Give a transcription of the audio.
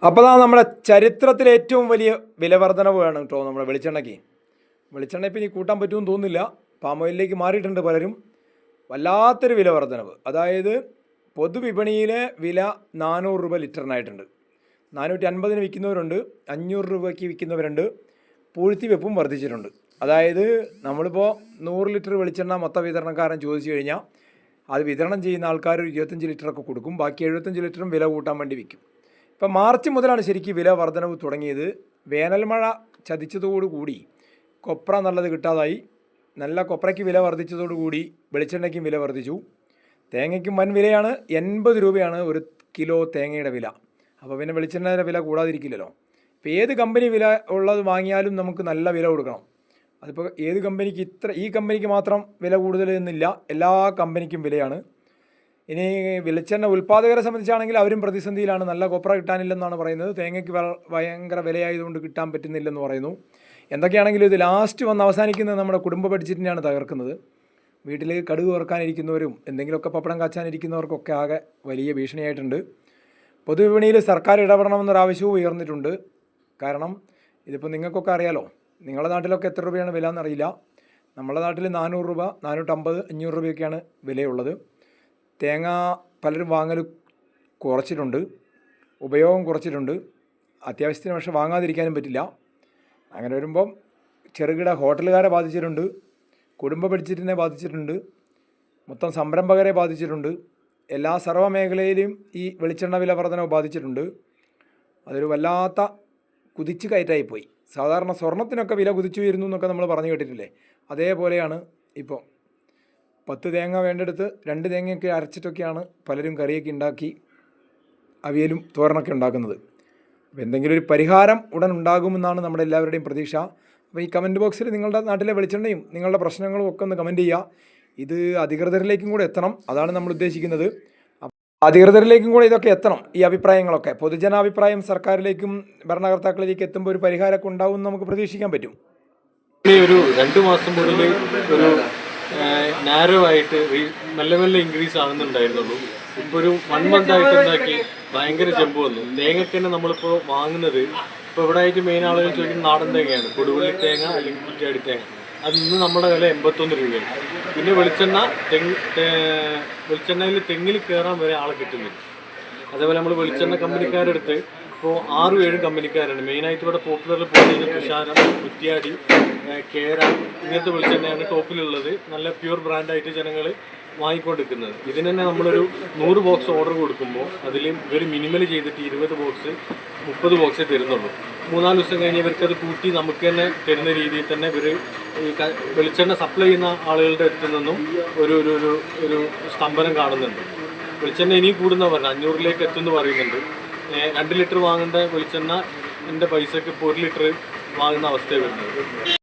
അപ്പോൾ നമ്മുടെ ചരിത്രത്തിലെ ഏറ്റവും വലിയ വില വർധനവ് വേണം കേട്ടോ നമ്മുടെ വെളിച്ചെണ്ണയ്ക്ക്. വെളിച്ചെണ്ണ ഇപ്പം ഇനി കൂട്ടാൻ പറ്റുമെന്ന് തോന്നുന്നില്ല. പാം ഓയിലിലേക്ക് മാറിയിട്ടുണ്ട് പലരും. വല്ലാത്തൊരു വില വർധനവ്. അതായത് പൊതുവിപണിയിലെ വില 400 രൂപ ലിറ്ററിനായിട്ടുണ്ട്. 450 വിൽക്കുന്നവരുണ്ട്, 500 രൂപയ്ക്ക് വിൽക്കുന്നവരുണ്ട്. പൂഴ്ത്തി വെപ്പും വർദ്ധിച്ചിട്ടുണ്ട്. അതായത് നമ്മളിപ്പോൾ 100 ലിറ്റർ വെളിച്ചെണ്ണ മൊത്ത വിതരണക്കാരൻ ചോദിച്ചു കഴിഞ്ഞാൽ അത് വിതരണം ചെയ്യുന്ന ആൾക്കാർ 25 ലിറ്ററൊക്കെ കൊടുക്കും. ബാക്കി 75 ലിറ്ററും വില കൂട്ടാൻ വേണ്ടി വിൽക്കും. ഇപ്പം മാർച്ച് മുതലാണ് ശരിക്കും വില വർധനവ് തുടങ്ങിയത്. വേനൽമഴ ചതിച്ചതോടുകൂടി കൊപ്ര നല്ലത് കിട്ടാതായി. നല്ല കൊപ്രയ്ക്ക് വില വർദ്ധിച്ചതോടുകൂടി വെളിച്ചെണ്ണയ്ക്കും വില വർദ്ധിച്ചു. തേങ്ങയ്ക്കും വൻ വിലയാണ്. 80 രൂപയാണ് ഒരു കിലോ തേങ്ങയുടെ വില. അപ്പോൾ പിന്നെ വെളിച്ചെണ്ണയുടെ വില കൂടാതിരിക്കില്ലല്ലോ. ഇപ്പോൾ ഏത് കമ്പനി വില ഉള്ളത് വാങ്ങിയാലും നമുക്ക് നല്ല വില കൊടുക്കണം. അതിപ്പോൾ ഏത് കമ്പനിക്ക് ഈ കമ്പനിക്ക് മാത്രം വില കൂടുതൽ എന്നില്ല, എല്ലാ കമ്പനിക്കും വിലയാണ്. ഇനി വെളിച്ചെണ്ണ ഉൽപ്പാദകരെ സംബന്ധിച്ചാണെങ്കിൽ അവരും പ്രതിസന്ധിയിലാണ്. നല്ല കൊപ്ര കിട്ടാനില്ലെന്നാണ് പറയുന്നത്. തേങ്ങയ്ക്ക് ഭയങ്കര വിലയായതുകൊണ്ട് കിട്ടാൻ പറ്റുന്നില്ലെന്ന് പറയുന്നു. എന്തൊക്കെയാണെങ്കിലും ഇത് ലാസ്റ്റ് വന്ന് അവസാനിക്കുന്നത് നമ്മുടെ കുടുംബ ബഡ്ജറ്റിനെയാണ് തകർക്കുന്നത്. വീട്ടിൽ കടുക് വറുക്കാനിരിക്കുന്നവരും എന്തെങ്കിലുമൊക്കെ പപ്പടം കാച്ചാനിരിക്കുന്നവർക്കൊക്കെ ആകെ വലിയ ഭീഷണിയായിട്ടുണ്ട്. പൊതുവിപണിയിൽ സർക്കാർ ഇടപെടണമെന്നൊരാവശ്യവും ഉയർന്നിട്ടുണ്ട്. കാരണം ഇതിപ്പോൾ നിങ്ങൾക്കൊക്കെ അറിയാലോ, നിങ്ങളുടെ നാട്ടിലൊക്കെ എത്ര രൂപയാണ് വില എന്നറിയില്ല. നമ്മുടെ നാട്ടിൽ 400 രൂപ, 450, 500 രൂപയൊക്കെയാണ് വിലയുള്ളത്. തേങ്ങ പലരും വാങ്ങൽ കുറച്ചിട്ടുണ്ട്, ഉപയോഗം കുറച്ചിട്ടുണ്ട്. അത്യാവശ്യത്തിന് പക്ഷേ വാങ്ങാതിരിക്കാനും പറ്റില്ല. അങ്ങനെ വരുമ്പം ചെറുകിട ഹോട്ടലുകാരെ ബാധിച്ചിട്ടുണ്ട്, കുടുംബ ബഡ്ജറ്റിനെ ബാധിച്ചിട്ടുണ്ട്, മൊത്തം സംരംഭകരെ ബാധിച്ചിട്ടുണ്ട്. എല്ലാ സർവ്വ മേഖലയിലും ഈ വെളിച്ചെണ്ണ വില വർധനവ് ബാധിച്ചിട്ടുണ്ട്. അതൊരു വല്ലാത്ത കുതിച്ചു കയറ്റായിപ്പോയി. സാധാരണ സ്വർണത്തിനൊക്കെ വില കുതിച്ചുയരുന്നു എന്നൊക്കെ നമ്മൾ പറഞ്ഞു കേട്ടിട്ടില്ലേ? അതേപോലെയാണ് ഇപ്പോൾ 10 തേങ്ങ വേണ്ടെടുത്ത് 2 തേങ്ങയൊക്കെ അരച്ചിട്ടൊക്കെയാണ് പലരും കറിയൊക്കെ ഉണ്ടാക്കി അവിയലും തോരനൊക്കെ ഉണ്ടാക്കുന്നത്. അപ്പോൾ എന്തെങ്കിലും ഒരു പരിഹാരം ഉടൻ ഉണ്ടാകുമെന്നാണ് നമ്മുടെ എല്ലാവരുടെയും പ്രതീക്ഷ. അപ്പോൾ ഈ കമൻറ്റ് ബോക്സിൽ നിങ്ങളുടെ നാട്ടിലെ വെളിച്ചെണ്ണയും നിങ്ങളുടെ പ്രശ്നങ്ങളും ഒക്കെ ഒന്ന് കമൻറ്റ് ചെയ്യുക. ഇത് അധികൃതരിലേക്കും കൂടെ എത്തണം, അതാണ് നമ്മൾ ഉദ്ദേശിക്കുന്നത്. അധികൃതരിലേക്കും കൂടെ ഇതൊക്കെ എത്തണം, ഈ അഭിപ്രായങ്ങളൊക്കെ. പൊതുജനാഭിപ്രായം സർക്കാരിലേക്കും ഭരണകർത്താക്കളിലേക്ക് എത്തുമ്പോൾ ഒരു പരിഹാരമൊക്കെ ഉണ്ടാവും നമുക്ക് പ്രതീക്ഷിക്കാൻ പറ്റും. ഒരു 2 മാസം മുതൽ ഒരു നാരോ ആയിട്ട് മെല്ലെ മെല്ലെ ഇൻക്രീസ് ആകുന്നുണ്ടായിരുന്നുള്ളൂ. ഇപ്പോൾ ഒരു 1 മന്തായിട്ട് എന്താക്കി ഭയങ്കര ജമ്പ് വന്നു. തേങ്ങയ്ക്ക് തന്നെ നമ്മളിപ്പോൾ വാങ്ങുന്നത് ഇപ്പോൾ ഇവിടെ ആയിട്ട് മെയിൻ ആളുകൾ ചോദിക്കുന്നത് നാടൻ തേങ്ങയാണ്, കൊടുവള്ളി തേങ്ങ അല്ലെങ്കിൽ കുറ്റിയാടി തേങ്ങ. അത് ഇന്ന് നമ്മുടെ വില 81 രൂപയാണ്. പിന്നെ വെളിച്ചെണ്ണയിൽ തെങ്ങിൽ കയറാൻ വരെ ആളെ കിട്ടുന്നില്ല. അതേപോലെ നമ്മൾ വെളിച്ചെണ്ണ കമ്പനിക്കാരെടുത്ത് ഇപ്പോൾ 6-7 കമ്പനിക്കാരാണ് മെയിനായിട്ട് ഇവിടെ പോപ്പുലറിൽ പോകുന്നത്. തുഷാരം, കുറ്റിയാടി, കേര ഇങ്ങനത്തെ വെളിച്ചെണ്ണയാണ് ടോപ്പിലുള്ളത്. നല്ല പ്യൂർ ബ്രാൻഡായിട്ട് ജനങ്ങൾ വാങ്ങിക്കൊണ്ടിരിക്കുന്നത്. ഇതിന് തന്നെ നമ്മളൊരു 100 ബോക്സ് ഓർഡർ കൊടുക്കുമ്പോൾ അതിൽ ഇവർ മിനിമൽ ചെയ്തിട്ട് 20 ബോക്സ് 30 ബോക്സേ തരുന്നുള്ളൂ. 3-4 ദിവസം കഴിഞ്ഞ് ഇവർക്കത് കൂട്ടി നമുക്ക് തന്നെ തരുന്ന രീതിയിൽ തന്നെ ഇവർ ഈ വെളിച്ചെണ്ണ സപ്ലൈ ചെയ്യുന്ന ആളുകളുടെ അടുത്ത് നിന്നും ഒരു സ്തംഭനം കാണുന്നുണ്ട്. വെളിച്ചെണ്ണ ഇനി കൂടുന്ന പറഞ്ഞാൽ 500ലേക്ക് എത്തുമെന്ന് പറയുന്നുണ്ട്. 2 ലിറ്റർ വാങ്ങേണ്ട വെളിച്ചെണ്ണ എൻ്റെ പൈസക്ക് ഇപ്പോൾ 1 ലിറ്റർ വാങ്ങുന്ന അവസ്ഥയാണ് വരുന്നത്.